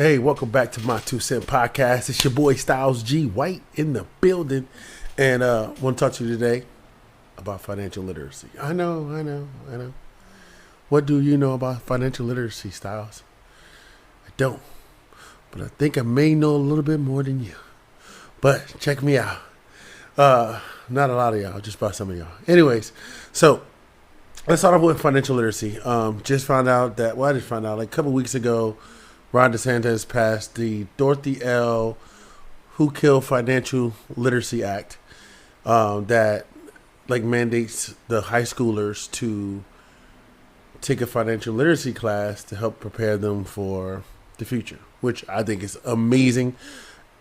Hey, welcome back to my 2 Cent Podcast. It's your boy Styles G White in the building. And want to talk to you today about financial literacy. I know. What do you know about financial literacy, Styles? I don't. But I think I may know a little bit more than you. But check me out. Not a lot of y'all, just about some of y'all. Anyways, so let's start off with financial literacy. Just found out that, I just found out like a couple weeks ago, Ron DeSantis passed the Dorothy L. Who Killed Financial Literacy Act that like mandates the high schoolers to take a financial literacy class to help prepare them for the future, which I think is amazing.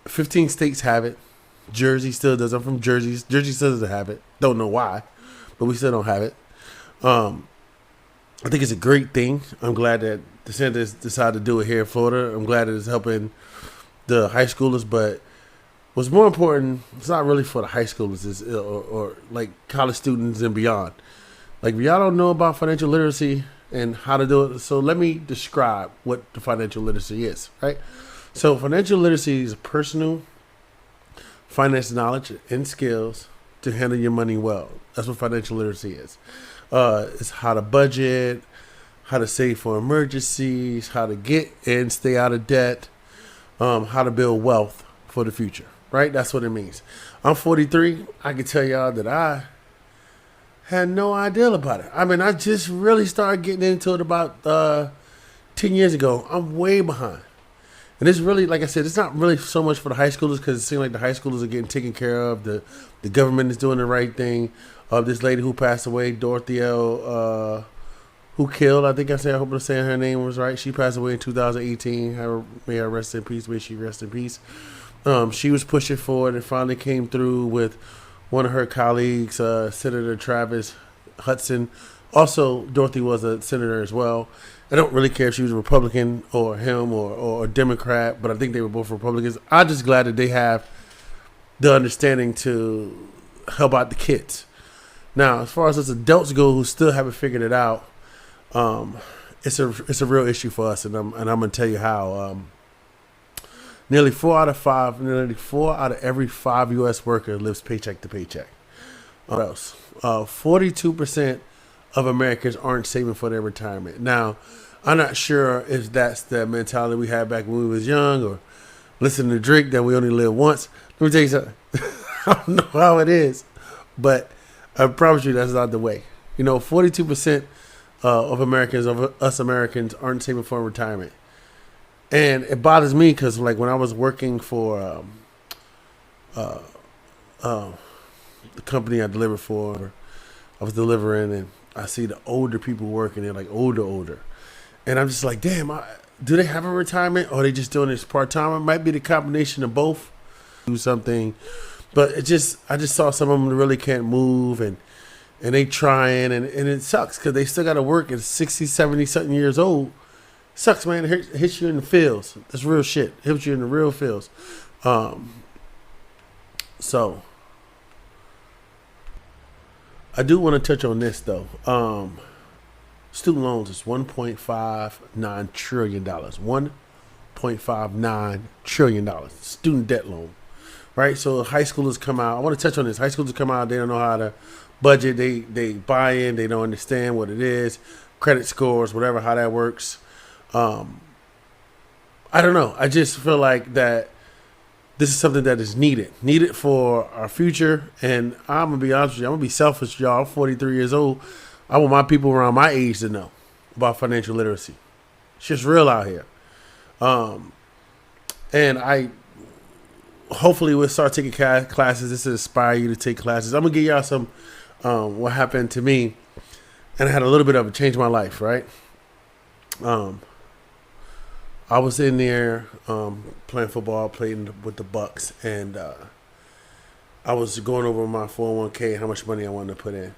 15 states have it. Jersey still does. I'm from Jersey. Jersey still doesn't have it. Don't know why, but we still don't have it. I think it's a great thing. I'm glad that DeSantis decided to do it here in Florida. I'm glad it's helping the high schoolers, but what's more important, it's not really for the high schoolers or like college students and beyond. Like, if y'all don't know about financial literacy and how to do it, so let me describe what the financial literacy is, right? So financial literacy is personal finance knowledge and skills to handle your money well. That's what financial literacy is. It's how to budget, how to save for emergencies, how to get and stay out of debt, how to build wealth for the future, right? That's what it means. I'm 43. I can tell y'all that I had no idea about it. I mean, I just really started getting into it about 10 years ago. I'm way behind. And it's really, like I said, it's not really so much for the high schoolers because it seems like the high schoolers are getting taken care of. The government is doing the right thing. This lady who passed away, Dorothy L. Who Killed, I hope I'm saying her name was right. She passed away in 2018. May her rest in peace. May she rest in peace. She was pushing for it and finally came through with one of her colleagues, Senator Travis Hudson. Also, Dorothy was a senator as well. I don't really care if she was a Republican or him or a Democrat, but I think they were both Republicans. I'm just glad that they have the understanding to help out the kids. Now, as far as us adults go who still haven't figured it out, it's a real issue for us, and I'm gonna tell you how. Nearly 4 out of every 5 U.S. worker lives paycheck to paycheck. What else? 42% of Americans aren't saving for their retirement. Now, I'm not sure if that's the mentality we had back when we was young, or listening to Drake that we only live once. Let me tell you something. I don't know how it is, but I promise you that's not the way. 42% of Americans, of us Americans, aren't saving for retirement. And it bothers me because, like, when I was working for the company I delivered for, I was delivering, and I see the older people working. They're like older. And I'm just like, damn, do they have a retirement, or are they just doing this part-time? It might be the combination of both. Do something. But I just saw some of them really can't move, and they trying, and it sucks because they still got to work at 60, 70 something years old. Sucks, man. It hits you in the feels. That's real shit. It hits you in the real feels. So I do want to touch on this though. Student loans is $1.59 trillion. $1.59 trillion. Student debt loan. Right? So high schoolers come out. I want to touch on this. High schoolers come out. They don't know how to budget. They buy in. They don't understand what it is. Credit scores, whatever, how that works. I don't know. I just feel like that this is something that is needed for our future. And I'm going to be honest with you. I'm going to be selfish, y'all. I'm 43 years old. I want my people around my age to know about financial literacy. It's just real out here. And hopefully we'll start taking classes. This will inspire you to take classes. I'm going to give y'all some, what happened to me. And I had a little bit of it change my life, right? I was in there playing football, playing with the Bucks, and I was going over my 401k, how much money I wanted to put in.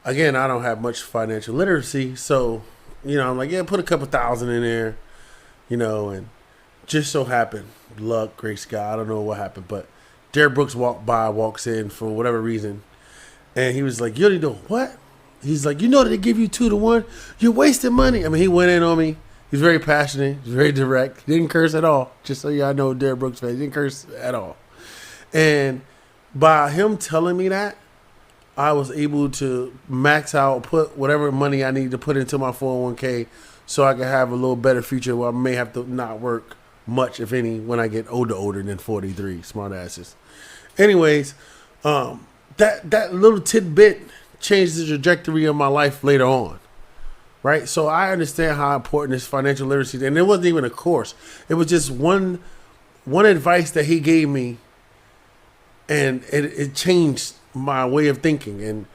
Again, I don't have much financial literacy, so I'm like, yeah, put a couple thousand in there, and just so happened, luck, grace, God, I don't know what happened, but Derrick Brooks walks in for whatever reason, and he was like, you only do what? He's like, that they give you 2 to 1? You're wasting money. I mean, he went in on me. He's very passionate. He's very direct. He didn't curse at all. Just so y'all know, Derrick Brooks fan, he didn't curse at all. And by him telling me that, I was able to max out, put whatever money I need to put into my 401k so I can have a little better future where I may have to not work much, if any, when I get older than 43. Smart asses. Anyways, that little tidbit changed the trajectory of my life later on. Right? So I understand how important this financial literacy is. And it wasn't even a course. It was just one advice that he gave me, and it changed my way of thinking. And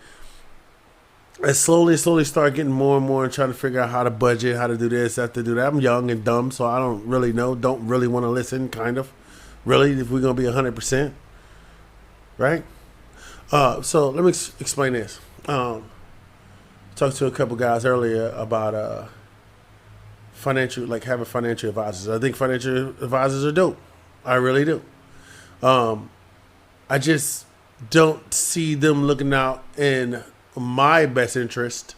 I slowly started getting more and more and trying to figure out how to budget, how to do this, how to do that. I'm young and dumb, so I don't really know, don't really want to listen, kind of. Really, if we're going to be 100%. Right? So let me explain this. Talked to a couple guys earlier about financial, like having financial advisors. I think financial advisors are dope. I really do. I just don't see them looking out in my best interest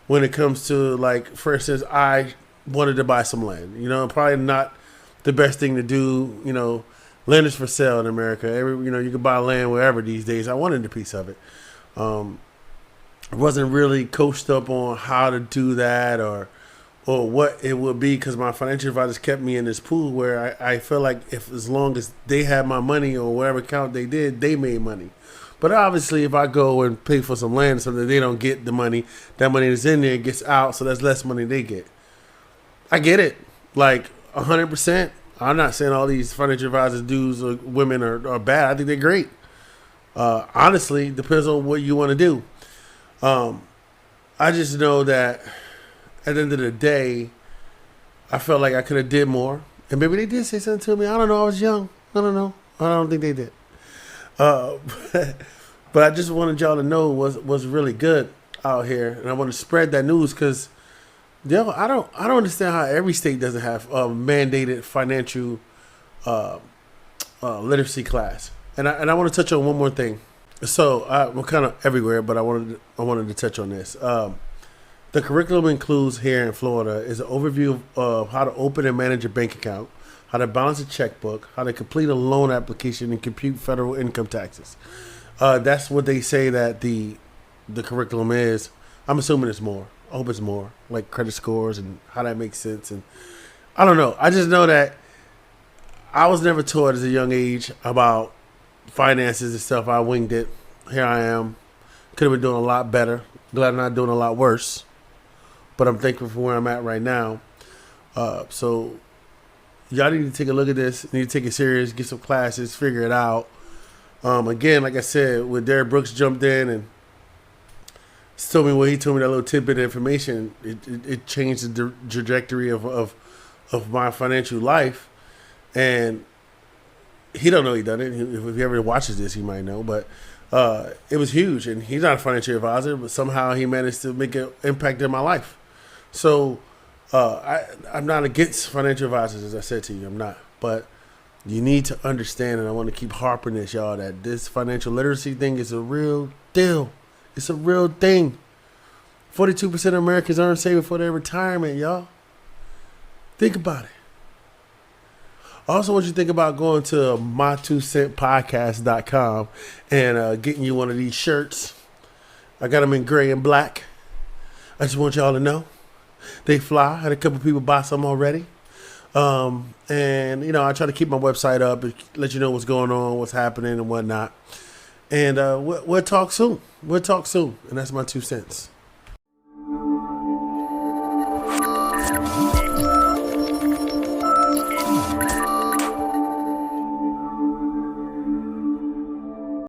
when it comes to, like, for instance, I wanted to buy some land. You know, probably not the best thing to do. You know, land is for sale in America. You can buy land wherever these days. I wanted a piece of it. I wasn't really coached up on how to do that or what it would be, because my financial advisors kept me in this pool where I feel like if as long as they had my money or whatever account they did, they made money. But obviously, if I go and pay for some land so that they don't get the money, that money that's in there gets out, so that's less money they get. I get it, like 100%. I'm not saying all these financial advisors, dudes or women are bad. I think they're great. Honestly, depends on what you want to do. I just know that at the end of the day, I felt like I could have did more. And maybe they did say something to me. I don't know. I was young. I don't know. I don't think they did. But I just wanted y'all to know what's really good out here. And I want to spread that news because, I don't understand how every state doesn't have a mandated financial literacy class. And I want to touch on one more thing. So we're kind of everywhere, but I wanted to touch on this. The curriculum includes here in Florida is an overview of how to open and manage a bank account, how to balance a checkbook, how to complete a loan application, and compute federal income taxes. That's what they say that the curriculum is. I'm assuming it's more. I hope it's more, like credit scores and how that makes sense. And I don't know. I just know that I was never taught as a young age about finances and stuff. I winged it. Here I am. Could have been doing a lot better. Glad I'm not doing a lot worse. But I'm thankful for where I'm at right now. So y'all need to take a look at this. You need to take it serious. Get some classes. Figure it out. Again, like I said, when Derrick Brooks jumped in and told me what he told me, that little tidbit of information, it changed the trajectory of my financial life. And he don't know he done it. If he ever watches this, he might know. But it was huge. And he's not a financial advisor, but somehow he managed to make an impact in my life. So I'm not against financial advisors, as I said to you. I'm not. But you need to understand, and I want to keep harping this, y'all, that this financial literacy thing is a real deal. It's a real thing. 42% of Americans aren't saving for their retirement, y'all. Think about it. I also want you to think about going to my2centpodcast.com and getting you one of these shirts. I got them in gray and black. I just want y'all to know. They fly. I had a couple people buy some already. And, I try to keep my website up and let you know what's going on, what's happening and whatnot. And we'll talk soon. And that's my 2 cents.